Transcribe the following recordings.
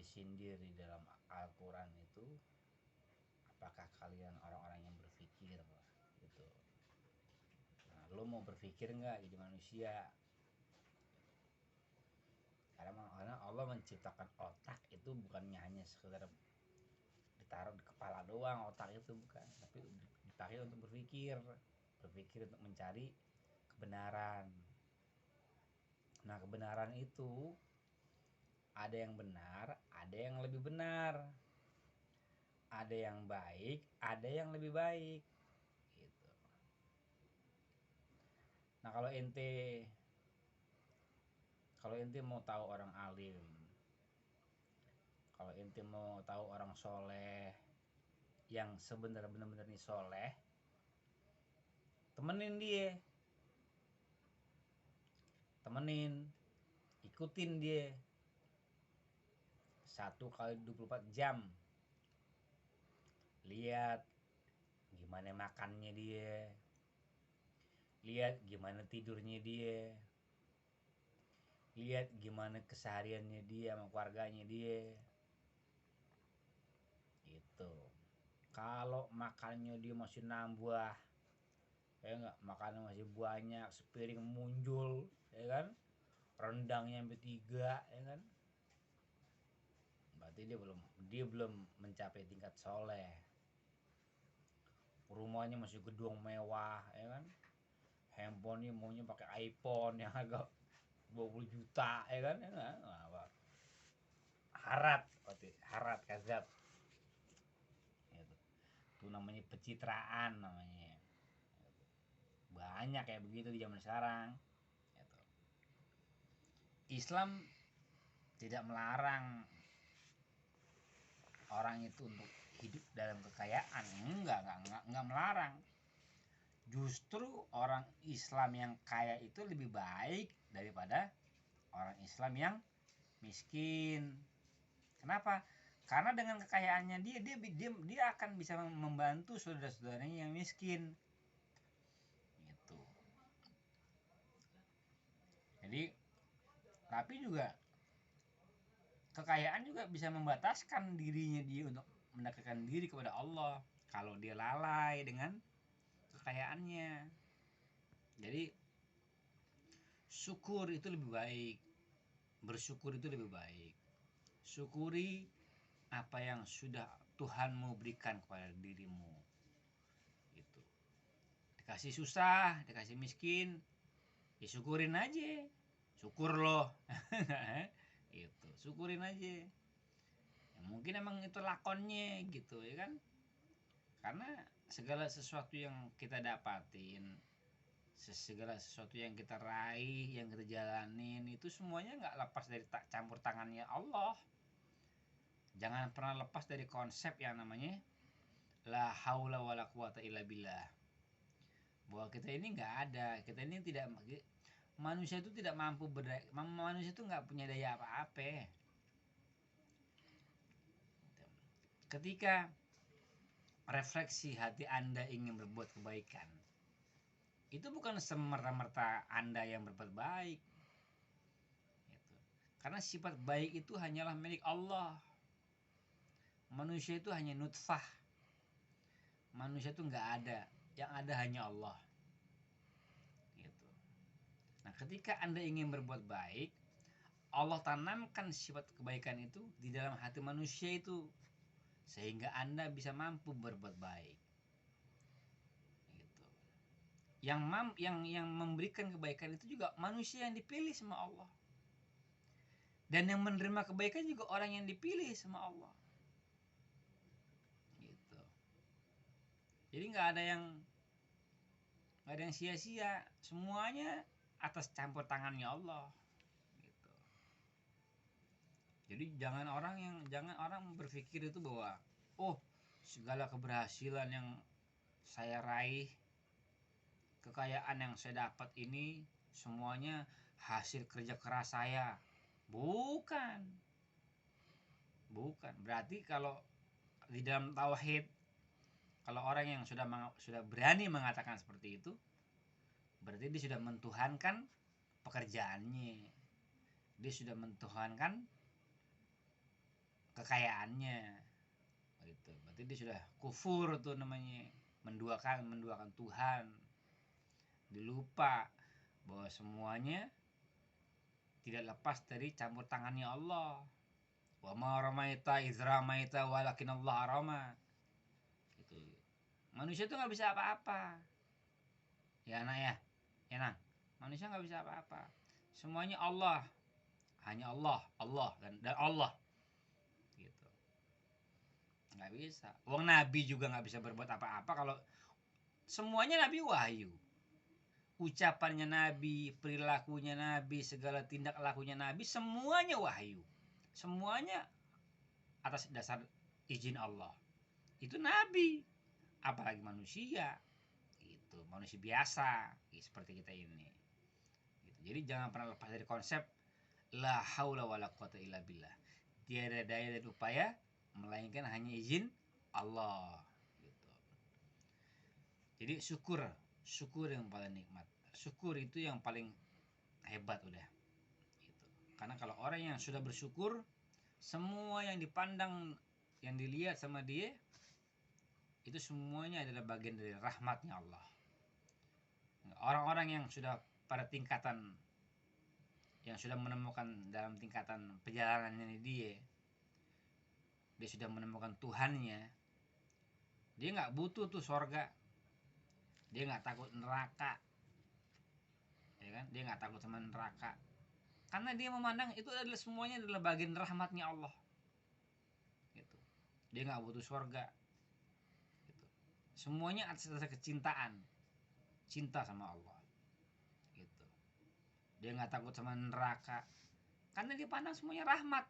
disindir di dalam Al-Quran itu, apakah kalian orang-orang yang berpikir gitu. Nah, lo mau berpikir nggak jadi manusia? Karena Allah menciptakan otak itu bukannya hanya sekedar ditaruh di kepala doang, otak itu bukan, tapi dipakai untuk berpikir untuk mencari kebenaran. Nah, kebenaran itu ada yang benar, ada yang lebih benar, ada yang baik, ada yang lebih baik gitu. Nah, kalau ente mau tahu orang alim, kalau ente mau tahu orang soleh yang sebenarnya benar-benar nih soleh, temenin, ikutin dia 1 kali 24 jam. Lihat gimana makannya dia, lihat gimana tidurnya dia, lihat gimana kesehariannya dia sama keluarganya dia gitu. Kalau makannya dia masih nambah, ya enggak, makannya masih banyak, sepiring muncul, ya kan, rendangnya sampai 3, ya kan, berarti dia belum mencapai tingkat soleh. Rumahnya masih gedung mewah, ya kan, handphonenya maunya pakai iPhone yang harga 20 juta, ya kan, ya kan? Apa? Harat kazab gitu. Itu namanya pencitraan namanya. Banyak kayak begitu di zaman sekarang gitu. Islam tidak melarang orang itu untuk hidup dalam kekayaan, enggak melarang. Justru orang Islam yang kaya itu lebih baik daripada orang Islam yang miskin. Kenapa? Karena dengan kekayaannya dia akan bisa membantu saudara-saudaranya yang miskin gitu. Jadi, tapi juga kekayaan juga bisa membataskan dirinya dia untuk mendekatkan diri kepada Allah kalau dia lalai dengan kekayaannya. Jadi syukur itu lebih baik, bersyukur itu lebih baik. Syukuri apa yang sudah Tuhanmu berikan kepada dirimu gitu. Dikasih susah, dikasih miskin, ya syukurin aja, syukur loh. Gitu, syukurin aja. Ya, mungkin emang itu lakonnya gitu, ya kan, karena segala sesuatu yang kita dapatin, segala sesuatu yang kita raih, yang kita jalanin, itu semuanya nggak lepas dari campur tangannya Allah. Jangan pernah lepas dari konsep yang namanya la haula wala quwata illa billah, bahwa kita ini nggak ada, kita ini tidak, manusia itu tidak mampu manusia itu nggak punya daya apa-apa. Ketika refleksi hati Anda ingin berbuat kebaikan, itu bukan semerta-merta Anda yang berbuat baik gitu. Karena sifat baik itu hanyalah milik Allah. Manusia itu hanya nutfah, manusia itu nggak ada, yang ada hanya Allah gitu. Nah, ketika Anda ingin berbuat baik, Allah tanamkan sifat kebaikan itu di dalam hati manusia itu, sehingga Anda bisa mampu berbuat baik gitu. Yang memberikan kebaikan itu juga manusia yang dipilih sama Allah, dan yang menerima kebaikan juga orang yang dipilih sama Allah gitu. Jadi nggak ada yang sia-sia, semuanya atas campur tangannya Allah gitu. Jadi jangan orang berpikir itu bahwa segala keberhasilan yang saya raih, kekayaan yang saya dapat ini semuanya hasil kerja keras saya. Bukan. Berarti kalau di dalam tauhid, kalau orang yang sudah berani mengatakan seperti itu, berarti dia sudah mentuhankan pekerjaannya, dia sudah mentuhankan kekayaannya. Gitu. Berarti dia sudah kufur tuh namanya, menduakan Tuhan. Dilupa bahwa semuanya tidak lepas dari campur tangannya Allah. Wa ma ramaita iz ramaita walakin Allah rama. Gitu. Manusia tuh nggak bisa apa-apa. Ya anak ya, ya nang. Manusia nggak bisa apa-apa. Semuanya Allah, hanya Allah, Allah dan Allah. Gitu. Nggak bisa. Wong Nabi juga nggak bisa berbuat apa-apa kalau semuanya Nabi wahyu. Ucapannya Nabi, perilakunya Nabi, segala tindak lakunya Nabi, semuanya wahyu. Semuanya atas dasar izin Allah. Itu Nabi, apalagi manusia. Gitu, manusia biasa, seperti kita ini. Gitu. Jadi jangan pernah lepas dari konsep la haula wala quwata illa billah. Tiada daya dan upaya melainkan hanya izin Allah. Gitu. Jadi syukur yang paling nikmat. Syukur itu yang paling hebat udah. Gitu. Karena kalau orang yang sudah bersyukur, semua yang dipandang, yang dilihat sama dia, itu semuanya adalah bagian dari rahmatnya Allah. Orang-orang yang sudah pada tingkatan, yang sudah menemukan dalam tingkatan perjalanannya dia sudah menemukan Tuhannya, dia nggak butuh tuh sorga, dia nggak takut neraka, ya kan? Dia nggak takut sama neraka, karena dia memandang itu adalah semuanya adalah bagian rahmatnya Allah. Gitu. Dia nggak butuh sorga. Gitu. Semuanya atas dasar kecintaan, cinta sama Allah. Gitu. Dia nggak takut sama neraka, karena dia pandang semuanya rahmat.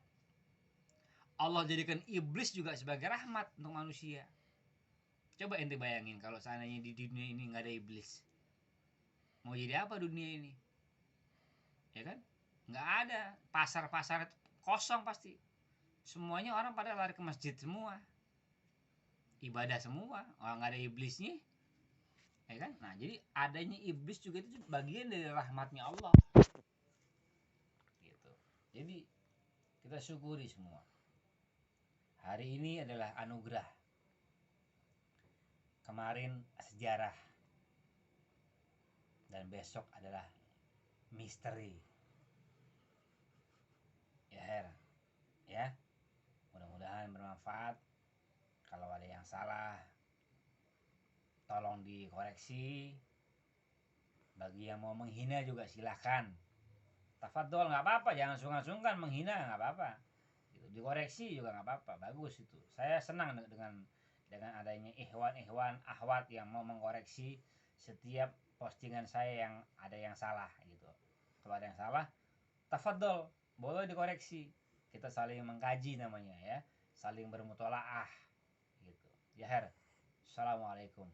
Allah jadikan iblis juga sebagai rahmat untuk manusia. Coba ente bayangin kalau seandainya di dunia ini nggak ada iblis, mau jadi apa dunia ini? Ya kan? Nggak ada, pasar-pasar kosong pasti. Semuanya orang pada lari ke masjid semua, ibadah semua, orang nggak ada iblisnya, ya kan? Nah, jadi adanya iblis juga itu bagian dari rahmatnya Allah. Gitu. Jadi kita syukuri semua. Hari ini adalah anugerah. Kemarin sejarah. Dan besok adalah misteri. Ya Her. Ya. Mudah-mudahan bermanfaat. Kalau ada yang salah, tolong dikoreksi. Bagi yang mau menghina juga silahkan. Tafadhol, nggak apa-apa, jangan sungkan-sungkan menghina, nggak apa-apa. Gitu. Dikoreksi juga nggak apa-apa, bagus itu. Saya senang dengan adanya ikhwan ahwat yang mau mengkoreksi setiap postingan saya yang ada yang salah gitu. Kalau ada yang salah, tafadhol, boleh dikoreksi. Kita saling mengkaji namanya ya, saling bermutolaah gitu. Ya Her. Assalamualaikum.